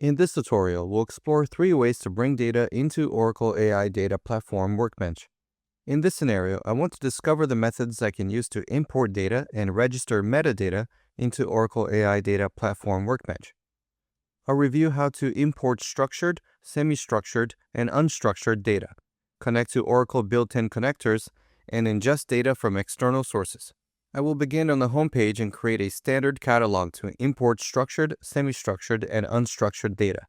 In this tutorial, we'll explore 3 ways to bring data into Oracle AI Data Platform Workbench. In this scenario, I want to discover the methods I can use to import data and register metadata into Oracle AI Data Platform Workbench. I'll review how to import structured, semi-structured, and unstructured data, connect to Oracle built-in connectors, and ingest data from external sources. I will begin on the home page and create a standard catalog to import structured, semi-structured, and unstructured data.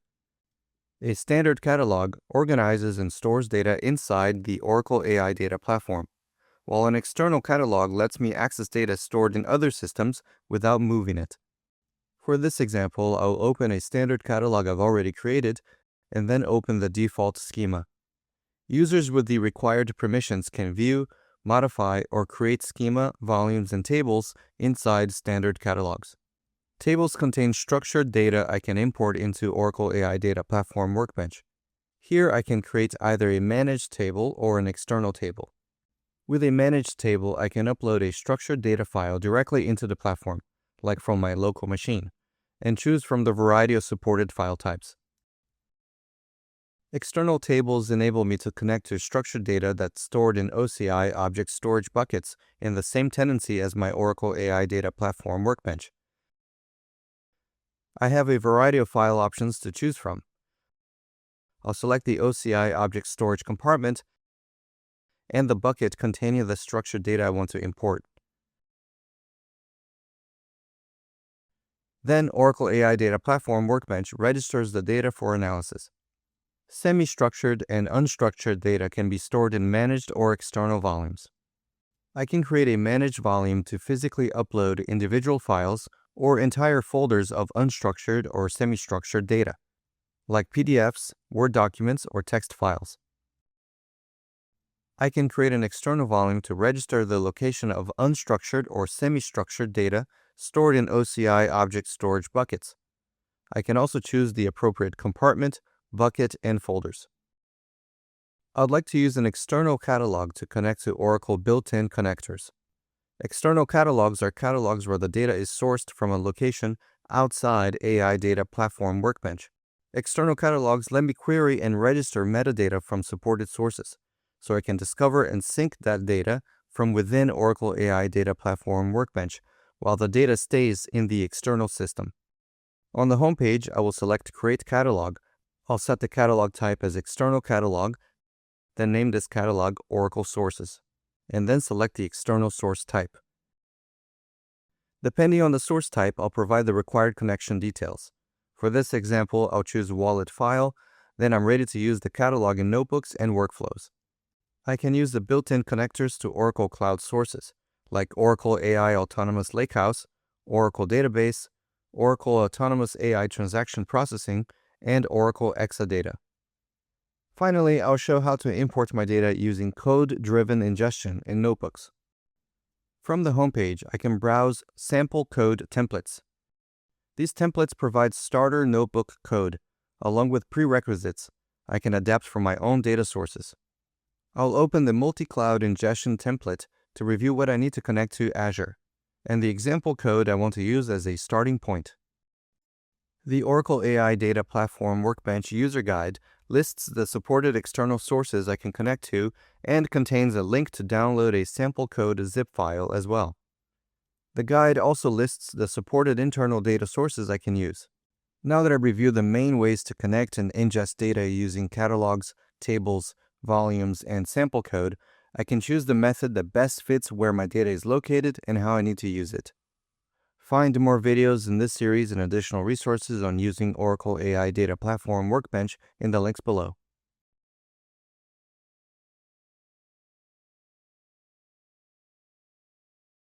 A standard catalog organizes and stores data inside the Oracle AI Data Platform, while an external catalog lets me access data stored in other systems without moving it. For this example, I'll open a standard catalog I've already created and then open the default schema. Users with the required permissions can view, modify, or create schema, volumes, and tables inside standard catalogs. Tables contain structured data I can import into Oracle AI Data Platform Workbench. Here I can create either a managed table or an external table. With a managed table, I can upload a structured data file directly into the platform, like from my local machine, and choose from the variety of supported file types. External tables enable me to connect to structured data that's stored in OCI object storage buckets in the same tenancy as my Oracle AI Data Platform Workbench. I have a variety of file options to choose from. I'll select the OCI object storage compartment and the bucket containing the structured data I want to import. Then Oracle AI Data Platform Workbench registers the data for analysis. Semi-structured and unstructured data can be stored in managed or external volumes. I can create a managed volume to physically upload individual files or entire folders of unstructured or semi-structured data, like PDFs, Word documents, or text files. I can create an external volume to register the location of unstructured or semi-structured data stored in OCI object storage buckets. I can also choose the appropriate compartment, bucket, and folders. I'd like to use an external catalog to connect to Oracle built-in connectors. External catalogs are catalogs where the data is sourced from a location outside AI Data Platform Workbench. External catalogs let me query and register metadata from supported sources, so I can discover and sync that data from within Oracle AI Data Platform Workbench while the data stays in the external system. On the home page, I will select Create Catalog. I'll set the catalog type as External Catalog, then name this catalog Oracle Sources, and then select the external source type. Depending on the source type, I'll provide the required connection details. For this example, I'll choose Wallet File, then I'm ready to use the catalog in notebooks and workflows. I can use the built-in connectors to Oracle Cloud sources, like Oracle AI Autonomous Lakehouse, Oracle Database, Oracle Autonomous AI Transaction Processing, and Oracle Exadata. Finally, I'll show how to import my data using code-driven ingestion in notebooks. From the homepage, I can browse sample code templates. These templates provide starter notebook code, along with prerequisites I can adapt from my own data sources. I'll open the multi-cloud ingestion template to review what I need to connect to Azure, and the example code I want to use as a starting point. The Oracle AI Data Platform Workbench User Guide lists the supported external sources I can connect to and contains a link to download a sample code zip file as well. The guide also lists the supported internal data sources I can use. Now that I've reviewed the main ways to connect and ingest data using catalogs, tables, volumes, and sample code, I can choose the method that best fits where my data is located and how I need to use it. Find more videos in this series and additional resources on using Oracle AI Data Platform Workbench in the links below.